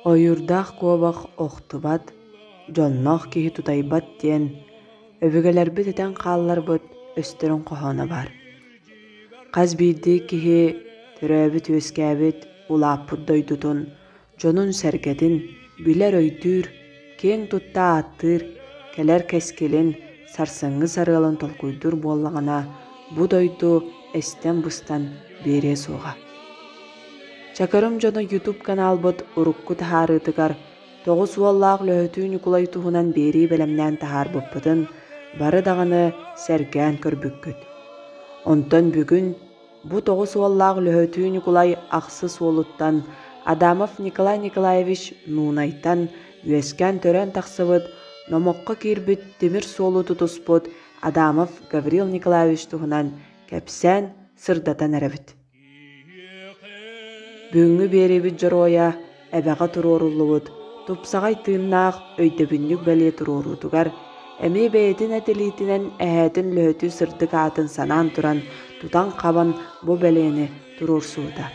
Oyurdaq kuobaq oxtubat, jonnoq kihi tutaybat diyen, öbügelerbi teten qallar östörün qohona bar. Qaz bildi kihi töröbü tüeskäbit ulapput doydutun, jonun sergedin, biler öydür, keň tutta attır, keler keskelin, sarsaňňy sarıalın tolkuydur bollagana, bu doydu esten bustan bere soğa. Çakarım jona YouTube kanal bot urukku taharıtıgar, toğuz wallaq löhötü Nikolay tuhunan beri belemnän tahar boppadın, bары dağını sergän körbükköt. Ondan bugün bu toğuz wallaq löhötü Nikolay aqsız oluttan Adamov Nikolay Nikolaevich Nunaytan üeskän törän taqsıbıt, nomokka kirbit demir solu tutusput Adamov Gavril Nikolaevich tuhunan kepsen sırdatan erebit. Büňňi beribit joroya ebeğe turorulubut, tupsagay tığınnaaq öydebinlik belie turorutugar, emi beýetin etilitinen ähätin löhötü sırdık atın sanan turan tutan qaban bu beleni turorsuda.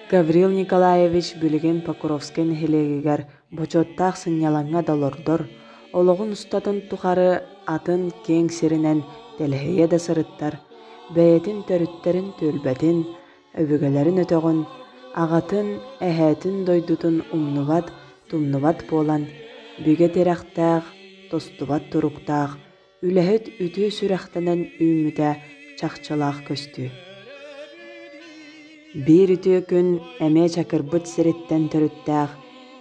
Gavril Nikolaevich bilgin Pokrovsken helegiger boçottaq sınyalanğa dolordor, oloğun ustatın tuqarı atın keň sirinen delheye de sırıttar, beýetin törütterin tölbedin, öbügelerin ötögün, ağatın ähätin doydutun umnubat, tumnubat bolan, büge terektaq, tostubat turuktaq, ülehet ütü sürektenen ümmüde çaqçalaq köstü. Bir ütü gün äme çakırbıt siritten törüttaq,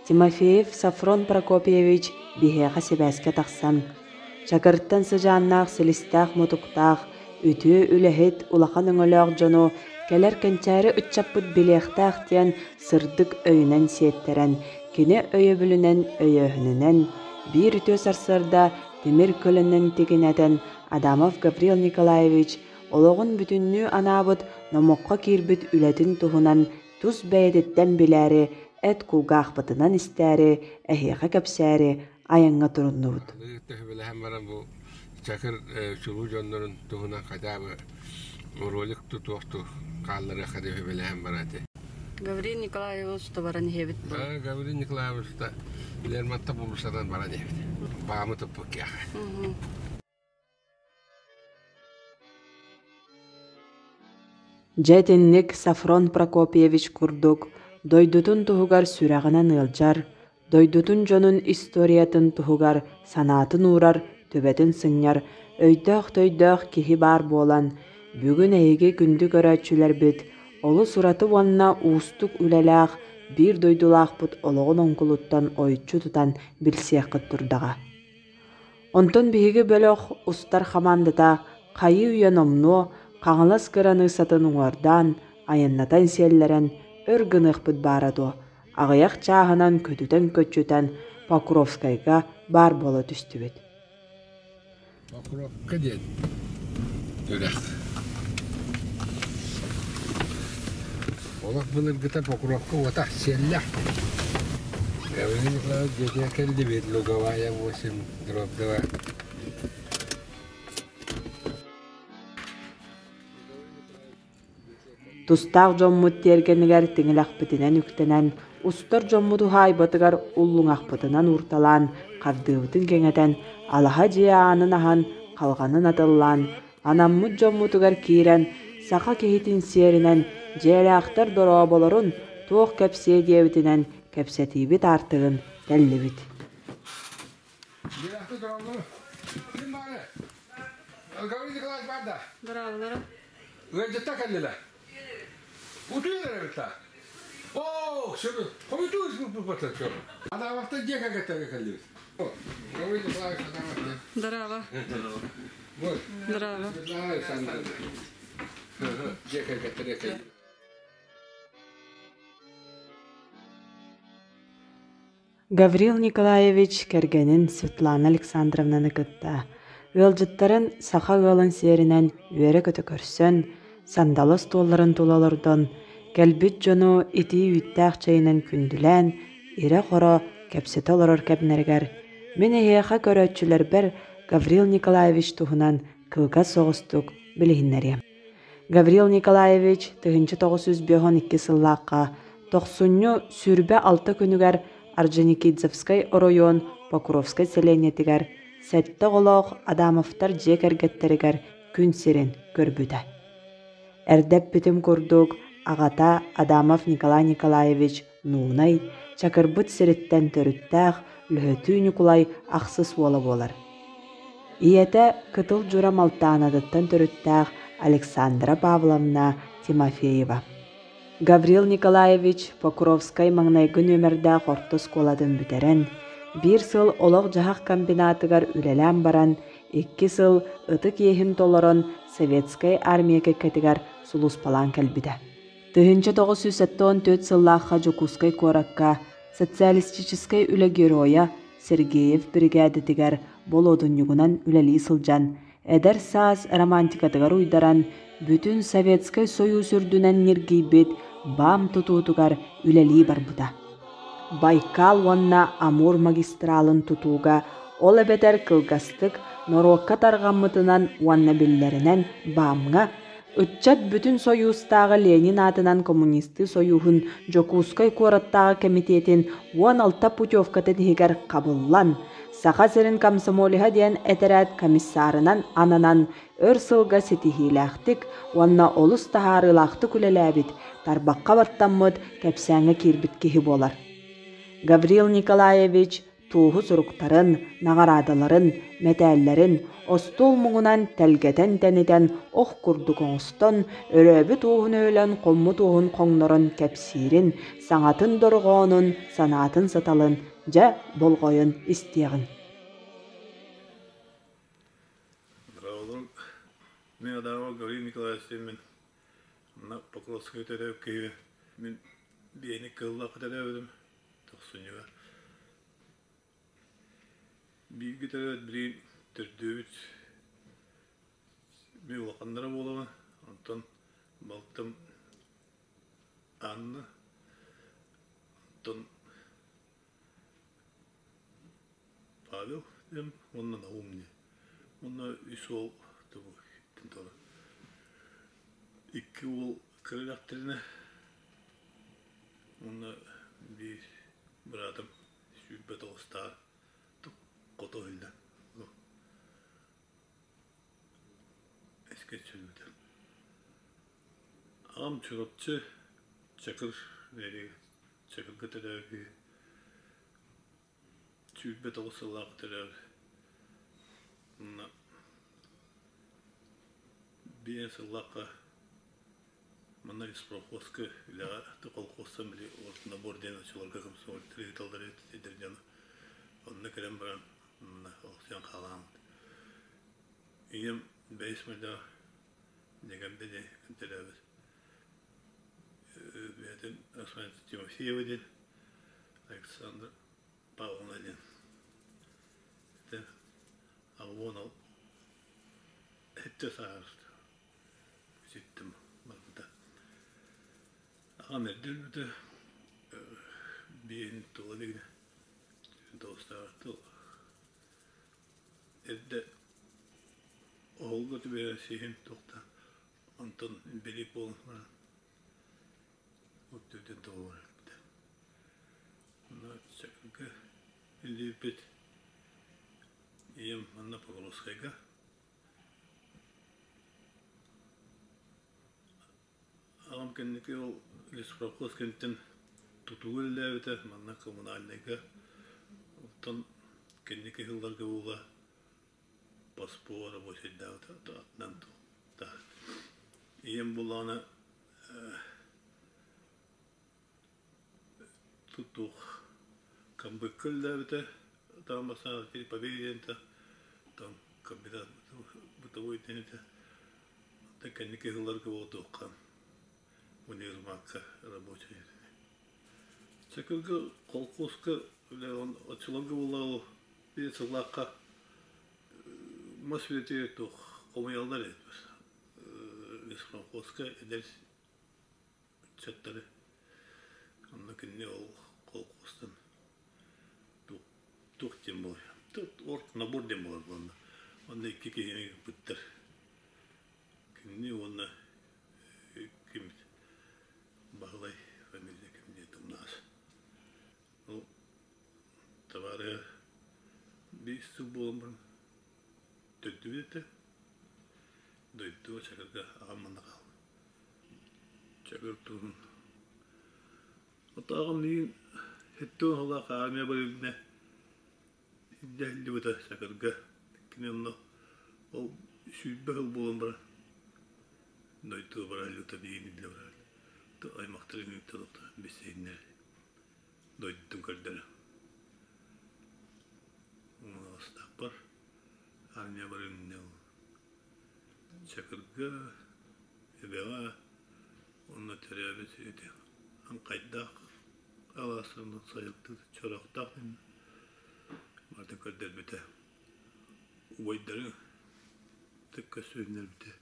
Timofeev Safron Prokopyevich biheqa sebäske taqsan, çakırttan sıjannaq silistaq mutuktaq, ütü ülehet ulaqan öňölög jonu keler kençäri ütçappıt bilektaq diyen sırdık öyünen siyetteren, kine öye bülünen öyöhününen, bir ütü sarsarda demir kölünen tegineden Adamov Gavril Nikolaevich oloğun bütünlüğü anabıt nomokka kirbit ületin tuhunan tuz beýeditten biläri et kulgaqbıtınan istääri, äheğe kepsäri, aýaňa turundubut. Bu çakır çulu jonların tuhuna kadabı rolik tutuqtu qalları xadefe bilen barate. Gavril Nikolaevich da baran hebit. Gavril Nikolaevich da Lermontta buluşadan baran hebit. Bağımı topuk ya. Jetinnik Safron Prokopyevich kurduk, doydutun tuhugar süragına nıljar, doydutun jonun istoriýatyn tuhugar sanatyn uğrar, töbetin sınjar, öýdög kihi bar bolan, bugün eýigi gündü göröçüler bit, olu suraty wanna uustuk ülelaq, bir doydulaqput oloğun onkuluttan oyçu tutan bilsiýek turdaga. Onton bihigi bölök ustar hamandyda qayy uyanomnu, qaňalas kırany satyn uňardan, aýannatan selleren örgünüqput barado, agyaq çahanan kötüden köçüten Pokrovskayga bar bola düştübit. Pokrovka diyen. Dörek. Olak bılır gıta Pokrovka otaq sellah. Gavril Nikolaevich keldi bit logavaya boşum dropdava. Tustaq jommut tergeniger tiňilaqpytynan üktenen, ustar jommudu haybatygar ulluňaqpytynan urtalan, qardybytyn keňeden, alaha jiýanyň ahan, qalganyň atyllan, anammut jommutugar kiren, saqa kehitin serinen, jelaqtar dorobolaryn toq kepse diýebitinden kepsetibit artygyn dellibit. Jelaqtar dorobolar. Kim bari? Gavril Nikolaevich barda. Dorobolar. Öýde takallala. Utuyorlar evitler. Oh, şunu. Koyduğuz bu patlatıyor. Adam vakti jeka getirge kalıyor. Gavril Nikolaevich adam vakti. Darava. Bol. Darava. Daha sandan. Jeka getirge kalıyor. Gavril Nikolaevich kergenin Svetlana Aleksandrovnany gıtta. Yljytların saha ılın serinen üere kötü körsön, sandalı stolların tulalardan, gelbit jonu iti üttaq çayının kündülen, ire qoro kepsete oloror kepnerger. Mene heqa köröççüler ber Gavril Nikolaevich tuhunan kılga soğustuk bilihinleriyem. Gavril Nikolaevich 1912 syllaqqa Тохсунню сүрбе алты күнүгер Орджоникидзевскай район Покровскай селениетигер сәтті олоқ Адамовтар жекергеттерігер күн сирен көрбүтә. Әрдәп бітім көрдік ағата Адамов Николай Николаевич нуунай чакырбыт сириттен төрүттәқ үлөтүү Николай ақсыз уолы болар. Иете кытыл жура малтаанадыттан төрүттәқ Александра Павловна Тимофеева. Гаврил Николаевич Покровскай маңнайгы нөмердә хорты сколадын бүтерен, bir сыл олық жағақ комбинатыгар үлелән баран, 2 сыл ытык ехін толорон советскай армияға кәтігар сулус палан кәлбіді. 1974 сыллаққа Жукускай коракка социалистическай үлі героя Сергеев бригадетігар болодын югунан үлелі сылжан, әдір саас романтикатыгар уйдаран, бүтін Советскай Союз үрдінен нергейбет бам тұтуытыгар үлелі бар бұда. Байкал онна Амур магистралын тұтуға, ол әбетер кылгастык Норокка тарғаммытынан уанна биллерінен бамға, үтчат бүтін Союзтағы Ленин атынан коммунисты Союхын Жокускай кораттағы комитетін 16 путевкатын хегер қабыллан, сақа сірін комсомолиға дейін әтерәт комиссарынан ананан өр сылға сетихиләқтік, уанна олыс тахарылақты күлеләбіт, тарбаққа баттаммыд кәпсәңі кирбіт кехі болар. Гаврил Николаевич туğu суруктарын, нағарадаларын, мәтәлләрін, остол мұңынан тәлгәтен тәнеден оқ күрдік оңыстон, өрөбі туğun өйлен қоммы туğun қоңнырын кәпсирін, саңатын дұрғонын, санатын саталын, жа болғойын істеғін. Здраволом. Мен адамы Гаврил Николаевич мен Покровскай өтәдәу кейі. Мен бейні кыллақ өтәдәудім. Тоқсынева. Bilgi tarafı bir türdüğüt bir vakanlara bolama, ondan baktım anlı, ondan Pavel dem, ondan da umni, ondan üç ol tabu, tentara. İki ol kırılaktırına, ondan bir bıraktım, şüphet olsa. Koto öldü. Eski çürüdü. Ağam çorapçı çakır veri. Çakır gıtıra veri. Çürübet olsa lağ gıtıra veri. Bir sılakka Manna isprofoska ila tıkol kossam bile ortunda bordena çuvalga kımsa ortaya talları edircanı. Onunla kalem baran Olsun kalan. İyim beşmede negemde de telavet. Benim Osman Timofeyev'in Alexander Pavlovna'nın. De Avonal hette sardı. Gittim bakta. Amer'de bir tuvalet dostlar tu. Evde olgu bir şeyin tokta Anton Belipol var. O tüyden doğru. Bunlar çakıkı Elibet iyiyim Anna Pavlovskayga. Ağam kendiki o Lispravkovskay'ın tutuğuyla evde Anna kommunalnega. Ondan kendiki yıllarga buğa paspora boşedda atnan da iyem bulana tutuk kambıkıl da tam basana bir paviyenta tam kabida bu da boyutunda da kendiki yıllarga buğa tokan unirmakka рабочая çakılga kolkoska öyle açılanga buğa bir sılakka Masveti to komayallar etmez. Lispravkovska eder çatları. Ondan ne ol kolkostan. Tuh tembol. Tuh ort nabur tembol bana. Onda iki kişi bitter. Ne ona kim bağlay familya kimdi Бейсті болын төтті бедетті. Дойдуға чакырға ағамманда қал. Чакыр тұрын. Отағым дейін хеттуын олақа армия бөлігіне дәлді бұта чакырға. Кіне онна ол сүйбі қыл болын бара. Дойдуға бара әлута дейін үлі бара. Аймақтырын үйтті доқта бесейінер. Дойдуын көрдері. Оны астақ бар. Армия бөлігіне ол. Чакырга, эбега, онна теребе сөйте. Анкайдак, аласырны сайылды, чорақтақ дейм. Марды көрдер біте. Уайдары, тікка сөйінер біте.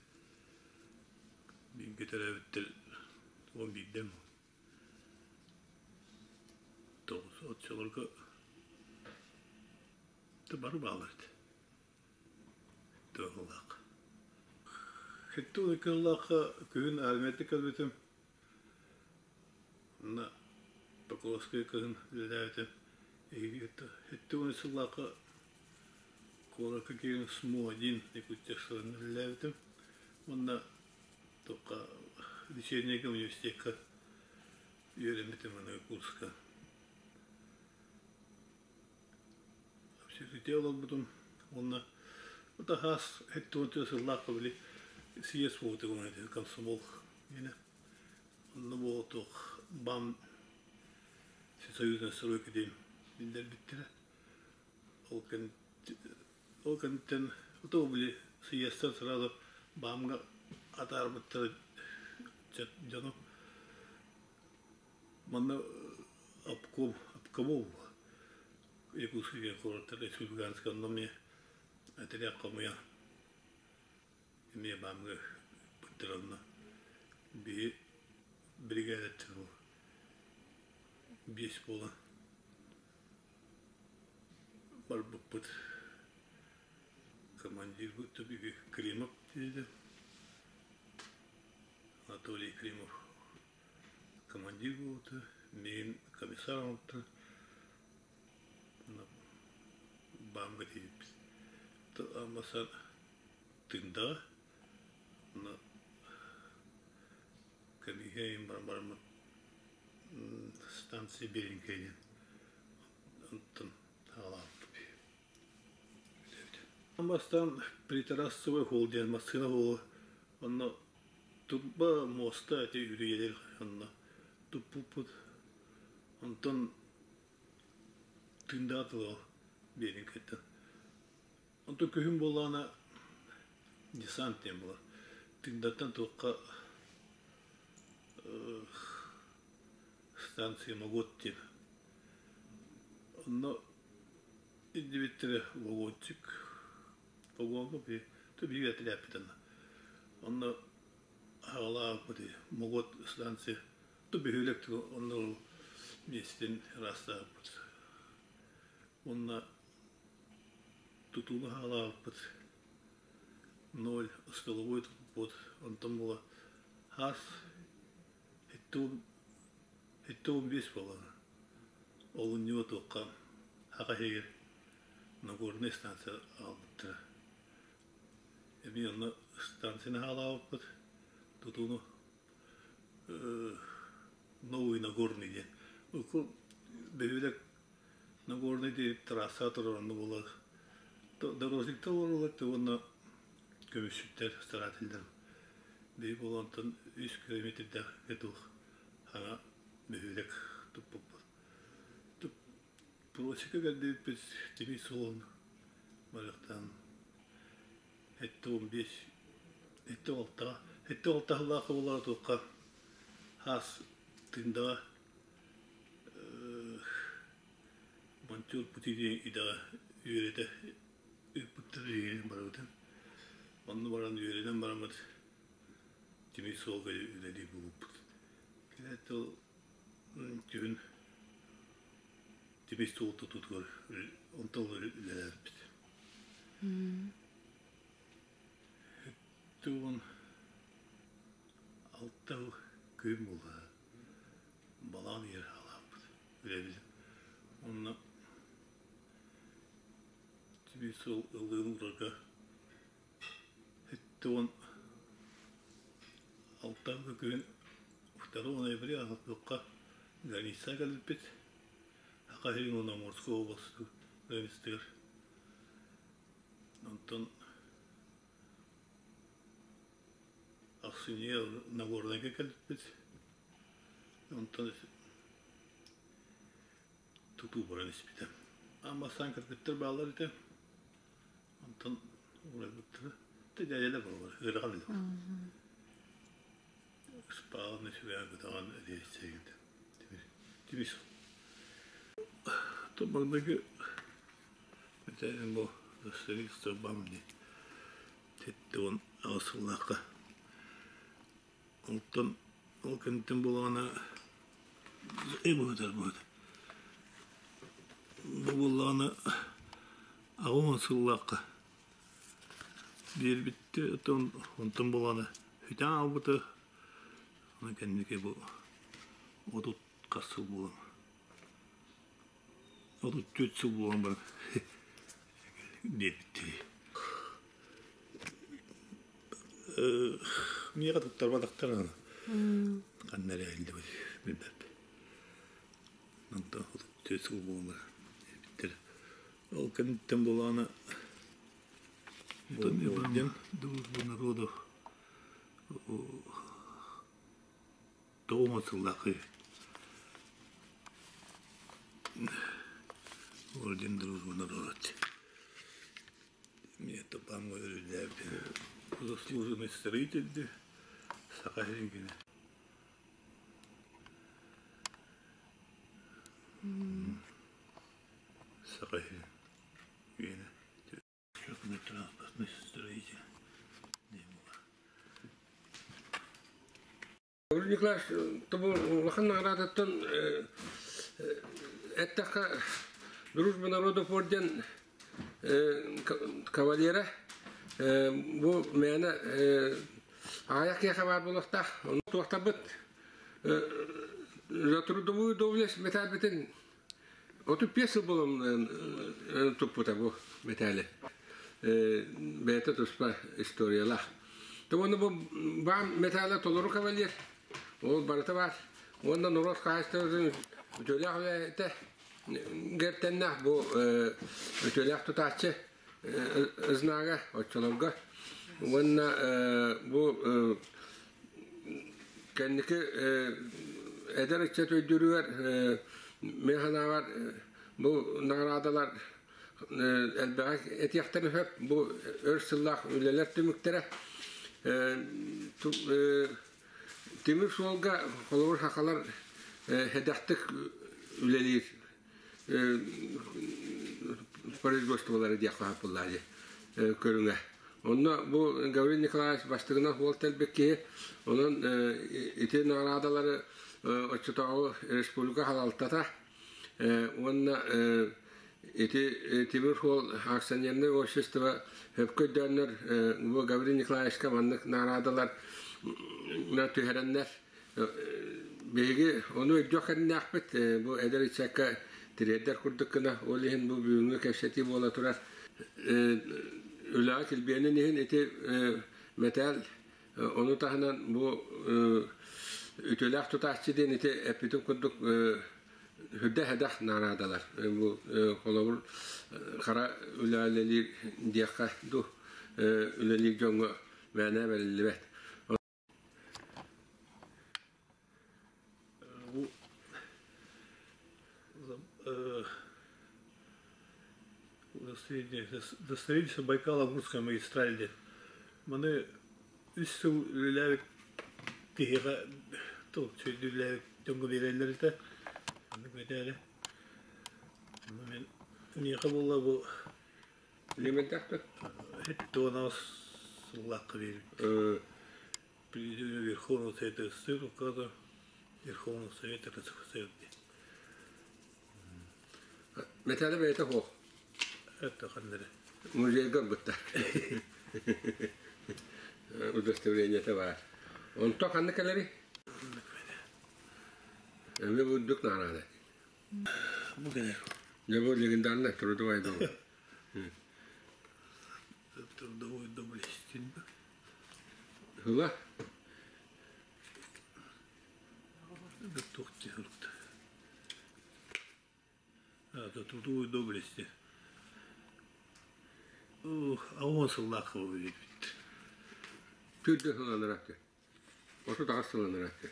Бейінгі теребеттер, он бейдем. Тоғыз отшылырға, бар бағылырды. Тоғылақ. Хетту икыллаха күн армияты калбетим. На Покровская күн лиләветим. Хетту икыллаха колака кейін сму один некутешылын лиләветим. Онна тоқа вечернего университетка үйренметим ана курска. Общежитие олар бутум. Онна ота хас хетту икыллаха били съезд вот его на комсомол, не? Он был тох бам всесоюзная стройка день, день биттера. Олкан тен, вот были съезд сразу бамга атар биттера джану. Манна обкомов. Якутские курорты республиканские, но мне это ряко моя. Мне бамга подробно би бригада тяну без пола барбупут командир будто би Климов деді Анатолий Климов командир болды мен комиссар болды бамга дейді то амасан тында на Камигейм барбарма станции Беринкейден Антон Алапи. Амастан притарасовый холден Москва холл. Он тупба моста эти юриедер он туппут Антон тындатло Беринкейден. Он только хим болана десант не было. Тындаттан только станция Моготтин. Но индивидуальный вагончик, вагон, то бегает ляпитана. Он хала пути Могот станция, то бегает он вместе раста. Он тут у хала пути 0 с головой под он там было хас это без пола ол у него только хагахер на горной станции алты и он на станции на халау под тут он новый Нагорный день бегали Нагорный день трасса тоже было дорожник того то он көмүшүттер старателдер бей болантын 3 километрде кетух ага бөөлек туп просека geldi biz тими солон барактан этте 15 этте алталлахы болар тукка хас тында монтюр путиде ида үйрете үпүттер баратын Onu baran yürüden baramad. Kimi soğuk ödedi bu. Kilet o gün kimi soğuk tutuyor. Ondan öyle bit. Tuğun altta gün bula. Balan yer halap. Öyle bizim. Onunla bir sol ılgınlığa hitton altta gün futbol oynayabilir hatta ganisa galbet hakikaten ona Moskova bastı reistir ondan aksiniye Nagorno'ya galbet ondan tutu buranın ismi ama sanki bitir bağlar ite ondan oraya bitir tecayele var hırgalı spağın şuraya gıdan edilseydi tibis tamamdaki mesela bu gösteri sabamdi tetton asıllaka ondan o kentin bulana bu bulana ağın asıllaka bir bitti ondan bulana hütan albutu ona kendiki bu odut kasıl bulan odut cütsü bulan bana diye bitti niye tutar badaktar kan nereye elde bilmem ondan odut cütsü bulan bana bitti o kendim bulana Yabancı bu народу doğmasınlar. Orada дружбу народу. Это по-моему для заслуженный строитель Сахалин. Сахалин. Yine. Çok metraflı stratejik. Николай, тобу лаханна радаттан эттака дружба народов орден кавалера bu mene ayak yakabar bulakta onu tuaktabıt zatrudu dovles metal bitin otu piyasa bulum tupputa bu metali beta tuspa istoriyalar Тому bu metale toluru kavalir. O barata var. Ondan noros kaçtı. Ötölyak ve te gertenler bu ötölyak tutaçı ıznaga oçalavga. Ondan bu kendiki eder içe ödürüver mehana var. Bu naradalar elbette etiyaktan hep bu örsüllah üleler tümüktere Demir solga kolor hakalar hedahtık ülelir производстволары diye kapılar körüne. Onda bu Gavril Nikolaevich başlığına Voltel Bekki onun iti naradaları Açıtağı Respublika halaltata onda iti Timurhol aksanyenler общества hep ködenler bu Gavril Nikolaevich'ka manlık naradalar tüherenler begi onu ödüyorken akbet bu eder içaka tireder kurdukuna olihin bu büyüğünü kevşeti bu ola turar ülak ilbiyenin ihin iti metal onu tahınan bu ütülak tutaşçı din iti epitum kurduk hüdde hedah naradalar bu kolabur kara ülaleri diyaka du ülelik jongu mene belli bu достовериться Байкало-Амурской магистрали. Маны үсі үләвік тегеға тұл сөйді үләвік төңгі берелері де көтәлі. Мен неқа болла бұл Лементақты? Хетті оны сыллаққа беріп. Президент Верховного Совета СССР указа Верховного Совета РСФСР. Metali beyte hoğ. Это хандere. Muzeye gırbıtta. Udostevreniyete var. Onu tok handıkeleri? Ve bu dük narada. Bu kadar. Ne bu legendarlı turudu vaydı o. Трудовой доблестен. Hıla. Это тухти. Это трудовой доблести. А он сыллақы бит. Tüydü hılanıraktı. Otu da hılanıraktı.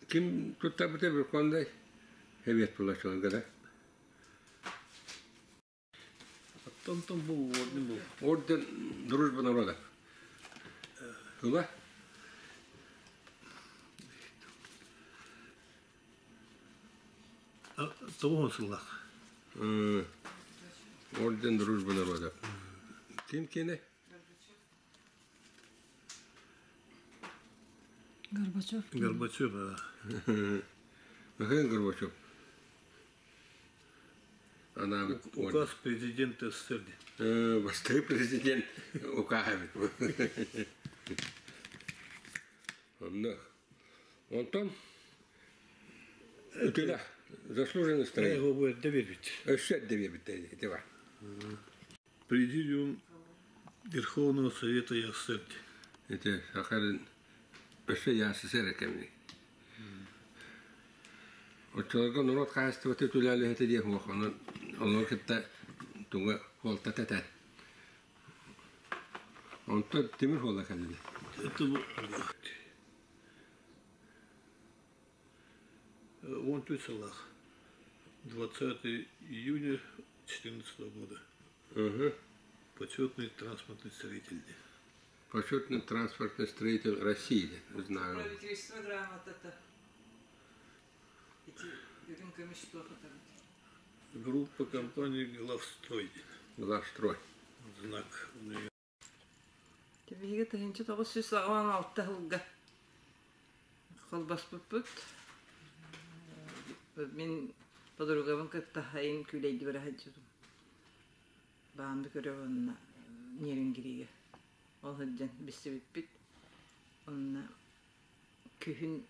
Kim tuttu bir konuda heviyet bulaşılan kadar. Там был, вот не был. Oradan дружба народа. Hıla. А того он сыллақ. Oradan дружба народа. Kim kene? Горбачев. Горбачев, да. Михаил Горбачев. Она Указ президента СССР. Басты президент указывает. Антон, это заслуженный Я страйк. его будет доверить. Что доверить этого? Президиум Верховного Совета СССР. Это Сахарин. Что я СССР кемни. Вот человек народ кажется вот это ляли это дело, он как-то тунга холта тата. Он тот тимир холла калли. Это он писалах. 20 июня 2014 года. Почетный транспортный строитель. Почетный транспортный строитель России, знаю. Правительство грамота-то. Эти рынками что там? Группа компании «Главстрой». Главстрой. Знак. Тебе тахинче тогы сүз аган алтта хылга. Холбас бүппүт. Мен подругамын кытта хайын күлейди бара хаджудум. Баамды көрөбүнна нерингириге. Ол хаджан бисси бүппүт. Онна күхүн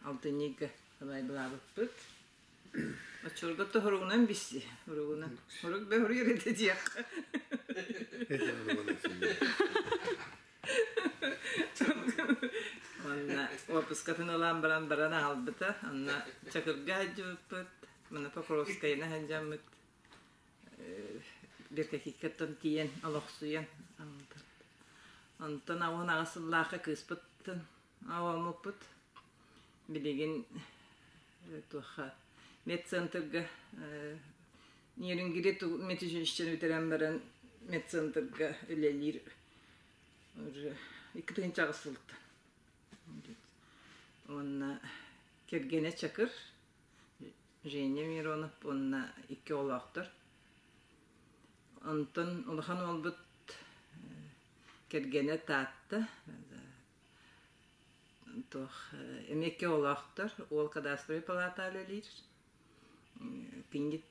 алтыннига Алай блабыппыт. Очорготто хоругунан бисси. Хоругунан. Хоруг бе хору ерете дияк. Онна опускатын olan баран албыта. Онна чакырга хаджыбыппыт. Мына Покровскайна хаджамыт. Беркекиккаттан тиен алоксуян. Онтан ауын ағасыллақа кыспыттын. Ауамыппыт. Билеген туха медцентрга нерингире ту метижинчен үтерен баран медцентрга үлелир уже икитин чагысылды. Онна кергене чакыр Женя Миронов онна икки олактыр. Онтон улахан олбут кергене таатты. Toch emekli olaktır. Ol kadastro palatalılar. Pingit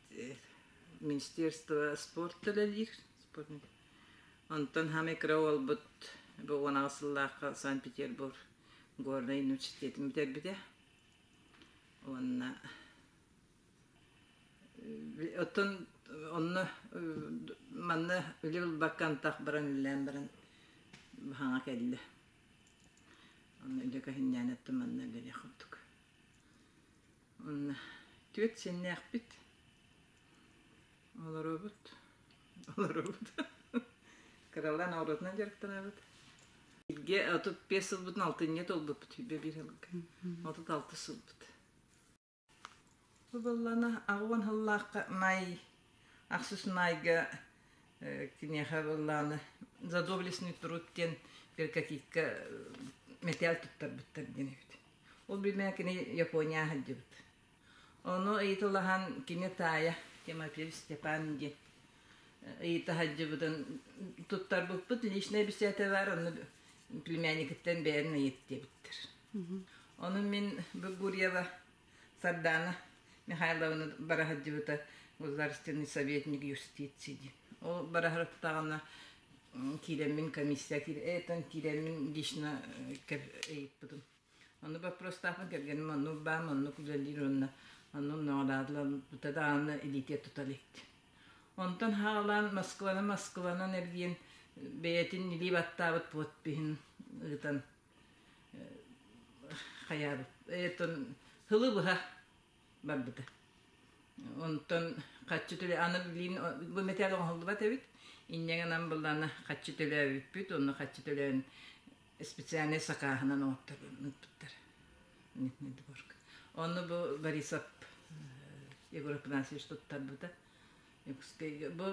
Ministerstvo sportlılar. Ondan hamekra olbut bu 16 Sankt Petersburg Горный университетин битер. Онна оттон онны манна үлел баккантак баран үлен баран хана келди. Ondan önce kahinyan ettim anne böyle yaptık. Ondan tüet sen ne yaptın? Olur robot. Olur robot. Kraldan avratından jarıktan evet. İlge atıp 5 yıl butun altı niyet oldu bir yıllık. 36 yıl but. Bu ballana ağvan hallaka may aksus mayga kinyaha ballana за доблестный труд тен bir каких-то metal tuttar bittar denevdi. O bilmem ki Japonya hacıbıt. Onu eğitilahan kine taya Temapir Stepan diye. Eğiti hacıbıdan tuttar bıpıt lişne bir sete var onu plemianikitten beğenine yetti bittir. Onun min bu Guryeva Sardana Mikhailovna bara hacıbıta Государственный советник юстиции. O bara haraptağına Kiremin комиссия, это Kiremin лично eğittim. Onu bak prostatın kergenim, onu ben onu kullanıyorum, onu nağladılar, bu da ana elite tutalekti. Ondan haalan Moskva'nın ergiyen beyetin nili battağıt bot bihin ıtan hayabı. Eton hılı bıha barbıdı. Ondan kaççı tüle anı bilin bu metal oldu bat evet. İnneğin ambulana kaççı tüle büyüt onu kaççı tüle'nin spesialne sakahından ottur nuttur. Ne bork. Onu bu Borisov Yegorov Pinansiyos tuttar bu da. Bu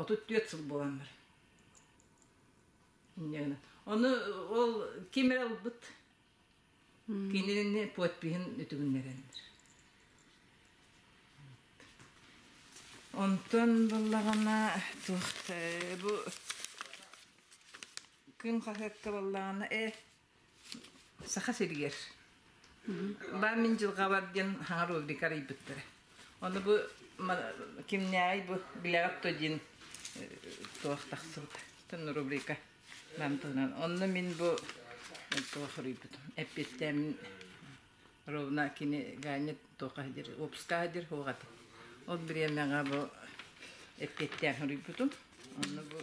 34 yıl bolan var. İnneğin. Onu ol kimere olbut. Kendini potbihin ütügünlerendir. Ondan ballagana bu gün kahakka ballagana saha serger. Ben min jılga bardiyan hangar rubrikar ibittir. Onu bu kimniyay bu bilagat tojin tuğ taksırt. Tın rubrika. Ben tuğnan. Onu min bu tuğ rubritum. Epittem rovna kini gaynet tuğadir. Opskadir hoğat. O bir yemeğe bu epittem rubritum. Onu bu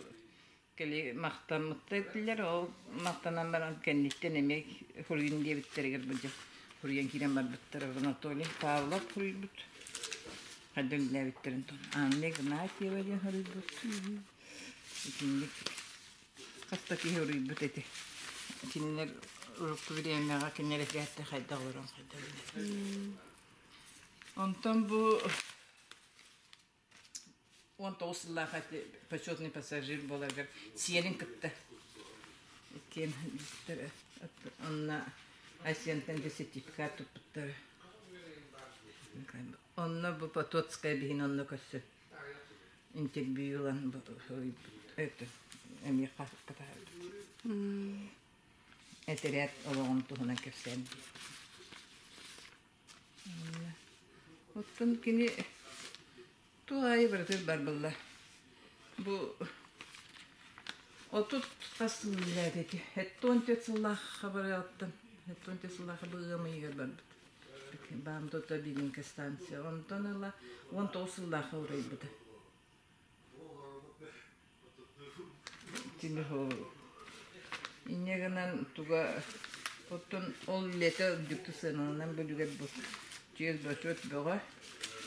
keli mahtamıtta ettiler. O mahtanan ben kenditten emek huruyun diye bittirir bence. Huruyun kiren var bittirir. Anatoli Pavlov huruyut. Hadi ne bittirin ton. Anne gınay diye var ya huruyut. Şimdi kastaki huruyut eti. Kinler uruktu bir yemeğe kinler eflehette hayda oran hayda. Ondan bu 19 yıllar hadi почетный пассажир bolarlar. Siyenin kıttı. Ken bittir. Onna Asiyan'tan da sertifikat tuttular. Onna bu Pototskaya bihin onna kösü. İnterview olan bu evet. Amerika kadar. Eteret olan tuhuna kösen. Otun kini tuğayı bırakır barballar. Bu otut tasıllar dedi. Hetton tetsallah haber yaptım. Hetton tetsallah haber yapmayı barbat. Bam tota bilin kestansiya. Ondan Allah 19 yıllar orayı budu. Şimdi o İnneğinden tuğa otun ol lete düktü senanan bölüge bu. Cihaz başot boğa.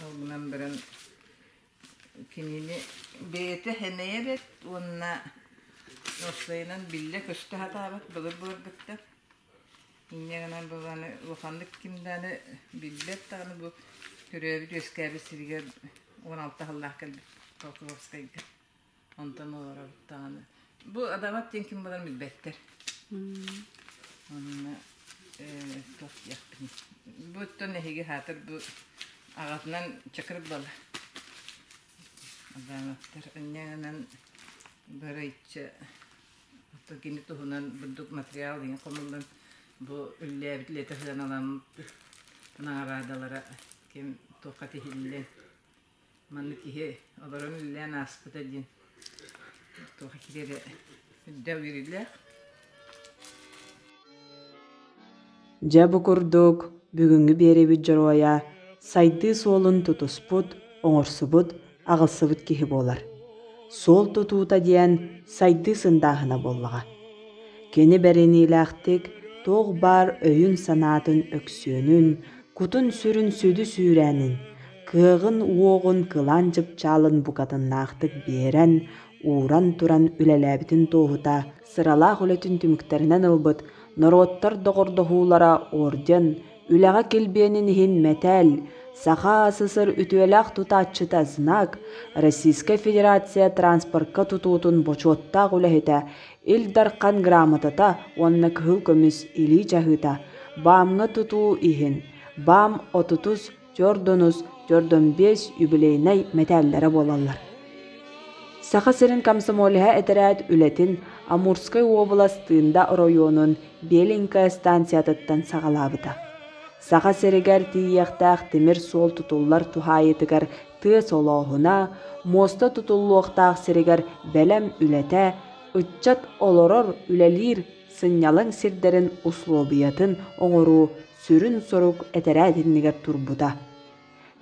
Ondan beren kinini beyete hemeye bet onna Nostayınan bille köşte hatabat bılır gitti. İnneğinden bu vakanlık kimden billet tane bu görevi göskeri sirger 16 Allah kalbi Tolkovskay'ı. Ondan olarak tane. Bu adamat diyen kim bunlar mübbettir. Onunla çok yakın. Bu da nehigi hatır bu ağatından çakırıp bala. Adamattır. Önünden böyle içe gini tuhunan bunduk materyal diye konulan bu üllebitle tehlen alan naradalara kim tokati hillen manıkihe oların üllen aspıta din tokakilere deviriler. Jabu kurduk бүгүнгү береби жороя сайды солун тутуспут оңорсубут агылсыбыт киһи болар. Сол тутуута диэн сайды сындаахына боллаҕа. Кени беренилээхтик тоох бар өйүн санаатын өксүөнүн, кутун сүрүн сөдү сүүрэнин, кыагын уогун кылан жыпчаалын букатыннаахтык биэрэн, ууран туран үлэлээбитин тоохута сыралаах үлэтин түмүктеринен ылбыт нороттар доҕордоһуулара орден, үлэҕэ килбиэнин иһин мэтэл, саха сысыр үтүөлээх тутааччыта знак Российская Федерация транспортка тутуутун бочуоттаах үлэһитэ ил дархан грамотата уонна кыһыл көмүс илии чаһыыта баамҥа тутуу иһин баам 30-45 юбилейнай мэтээллэрэ буолаллар. Саха сирин комсомолиһа этерээт үлэтин Амурскай областыында районун Беленькая станциятыттан саҕалаабыта. Саха сиригэр тиийэхтээх тимир суол тутуллар тухаайытыгар тыас олооһуна, моста тутуллуохтаах сиригэр бэлэм үлэтэ, ыччат олорор үлэлиир сынньалаң сирдэрин условиятын оҥоруу сүрүн сорук этерээдиннигэр турбута.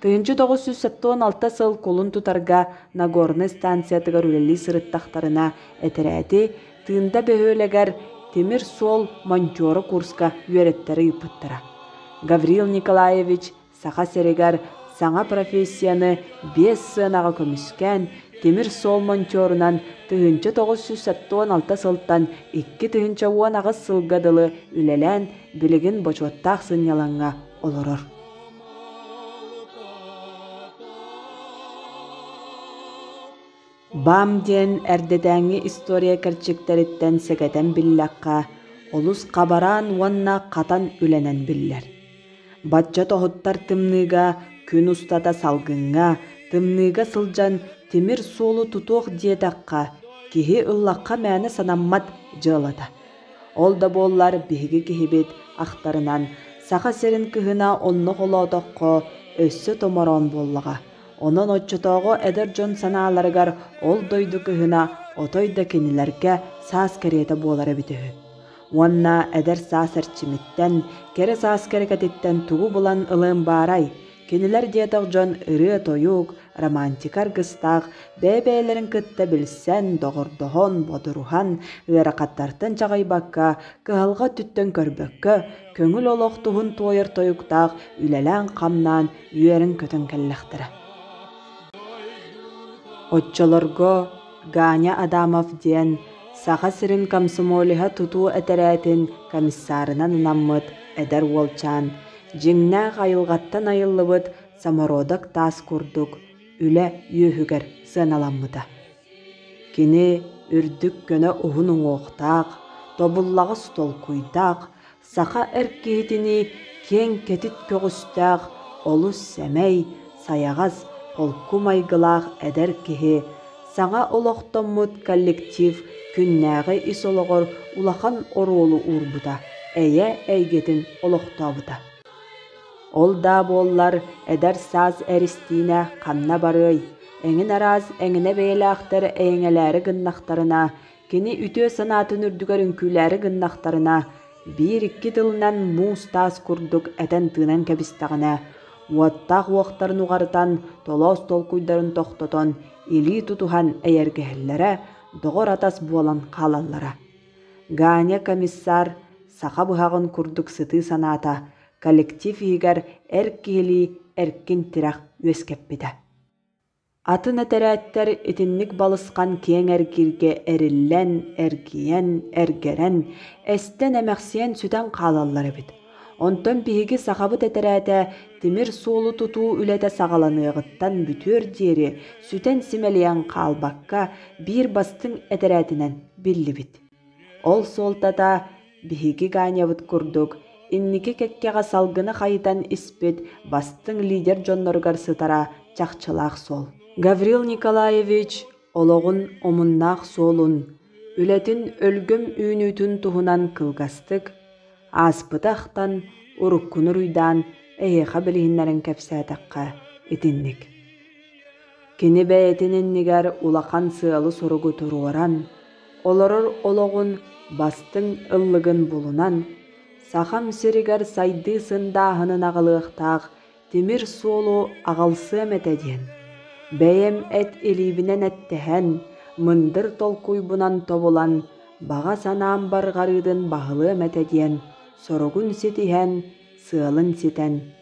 1976 сыл колун тутарга Нагорный станциятыгар үлели сырыттахтарына этерәти тыында бөһөлегер темир сол мончоры курска үйреттері юпуттара. Гаврил Николаевич саха серегер саңа профессияны 5 сынаға көміскен темир сол мончорунан 1976 сылттан 2019 сылгадылы үлелен билигин бочуаттақ сыняланға олорор. Бам ден әрдедәңі история кәрчектеріттен сәгәтен биллаққа, олус қабаран уанна қатан үленен биллер. Батча тоғыттар тымныға, күн устата салгынға, тымныға сылжан темир солу тутуқ диетаққа, кихи ыллаққа мәні санаммат жылата. Ол да боллар биһиги кихибет ақтарынан, сақа серін кыхына онны қолаудаққа өссі томарон боллаға. Онон отчотоого эдер жон санааларыгар ол дойду кыхына отойда кенилерге саас керете болары битүһү. Уанна эдер саас эрчимиттен, кере саас керекетиттен тугу булан ылым баарай, кенилер диеток жон ыры тоюк, романтикар гыстақ, бәбәлерін кытта білсен, доғырдоғын, бодырухан, ырақаттартын чағайбаққа, кығалға түттен көрбөккө, көңіл олоқтуғын тойыр тойуктақ, үлелән қамнан, үйерін көтін кәлләқтірі. Отчолорго Ганя Адамов ден саха сирин комсомолиха тутуу этерәтин комиссарынан наммыт эдер волчан, жиңнә айылғаттан айыллыбыт самородок тас курдук, үле үйүгер сыналаммыта. Кини үрдүк көнө ухун оңоқтақ, тобуллағы стол куйдақ, саха эркихитини кен кетит көгүстақ, олус сәмей, саяғаз, полку майгылақ әдер кихи, саңа олоқтоммут коллектив күннәғі ис олоғыр улахан оролу урбута, әйе әйгетін олоқтабыта. Ол да боллар әдер саз әристіне қанна барый, әңін араз әңіне бейлақтар әңелері гыннақтарына, кені үтө санатын үрдігер үнкүлері гыннақтарына, 1-2 тылынан муз тас күрдік әтен тынан кәбістағына, уаттақ уақтарын уғарытан, толос толкуйдарын тоқтотон, или тутухан әйергәлләре, доғыр атас болан қалаллара. Ганя комиссар сақа бұхағын күрдік сыты саната, коллектив егер әркелі әркін тирақ өскеппеді. Атын әтәрәттер етіннік балысқан кең әргерге әріллән, әргиен, әргерен, әстен әмәқсиен сүтен қалаллары бід. Онтон биһиги сахабыт этерээте темир суолу тутуу үлете сагаланыгыттан бүтөр диери сүтен симелиен каалбакка бир бастың этерээтинен биллибит. Ол солтата биһиги гаанябыт курдук, инники кеккега салгыны хайытан испит бастың лидер жонноргар сытара чакчылаах сол. Гаврил Николаевич ологун омуннаах солун, үлетин өлгөм үүнүтүн туһунан кылгастык, аспытақтан, уруккунур уйдан, эйеха билиһиннерин кепсәтәккә итинник. Кини бәйтининнигер улахан сыалы соругу туруаран, олорор ологун бастың ыллыгын булунан, сахам сиригер сайды сындахынын агылыктаах темир солу агалсы метеден, бәйем эт элибинен эттехен, мындыр толкуйбунан тобулан, бага санаан баргарыдын бағылы метеден, сорогун сетиһен, сыалын сетен.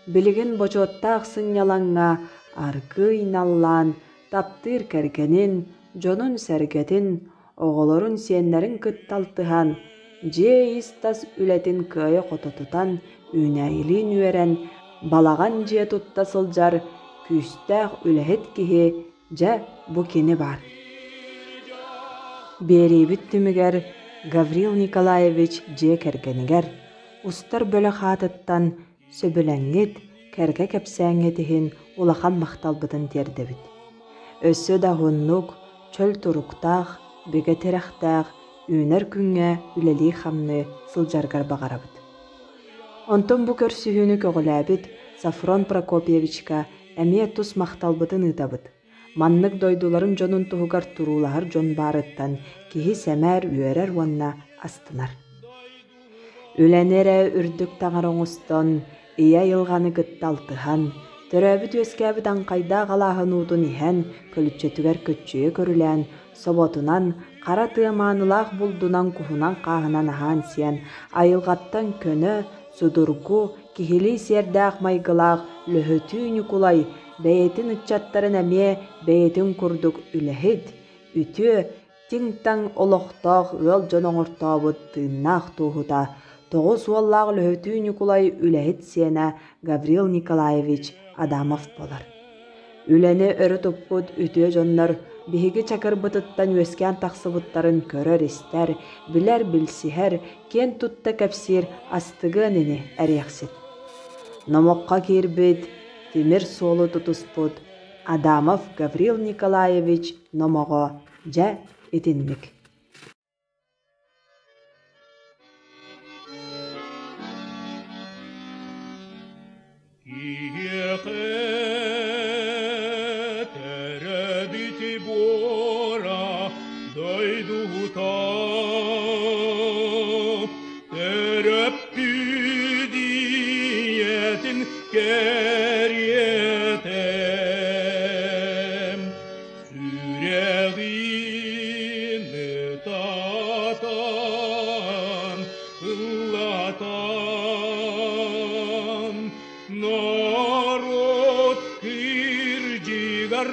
Билигин бочоттаах сынялаңа, аркы иналлан, таптыр кәргенин, жонун сәргетин, оголорун сиеннерин кытталтыхан, же истас үлетин кыя кототутан, үнәйлин үерен, балаган же тутта сылжар, күстәх үлэхет кихи, же бу кини бар. Берибит түмігер Гаврил Николаевич же кәргенігер, устар бөлі хатыттан сөбіләңгет, кәрге кәпсәңетіхін улахан мақталбытын тердебіт. Өссі да ғыннук, чөл тұруқтақ, беге терақтақ, үйнер күнге үлелі қамны сылжаргар бағарабыт. Онтон бұ көрсүхіні көғіләбіт Сафрон Прокопьевичка әмие тұс мақталбытын ұдабыт. Маннык дойдуларын жонун туһугар турулахар жон барыттан кихи сәмәр үерер уанна астынар. Үленере үрдүк таңар оңустон, ия йылғаны гытталтыхан, Төрөбүт өскәбит аңқайда қалағын удун иһэн көлүччөтүгер көччүө көрүлән, соботунан, қара тыамаанылаах булдунан куһунан қааһынан аһаан сиэн, айылғаттан көнө, судургу, киһилии сиэрдээх майгылаах лөһөтүү ньукулай, бэйэтин ыччаттарын эмиэ бэйэтин курдук үлэһит, үтүө, тиң-таң олохтоох ыал дьоноҥортообут тыыннаах туоһута, тоҕус уоллаах лөһөтүү ньукулай үлэһит сиэнэ Гаврил Николаевич Адамов болар. Үлэни өрө туппут үтүө дьоннор биһиги чакырбытыттан үөскээн тахсыбыттарын көрөр истер, билэр билсиһэр, киэн тутта кэпсиир астыгын ини эриэхсит. Номокка киирбит, тимир суолу тутуспут, Адамов Гаврил Николаевич номого дьэ итинник. Народ кырдьыгар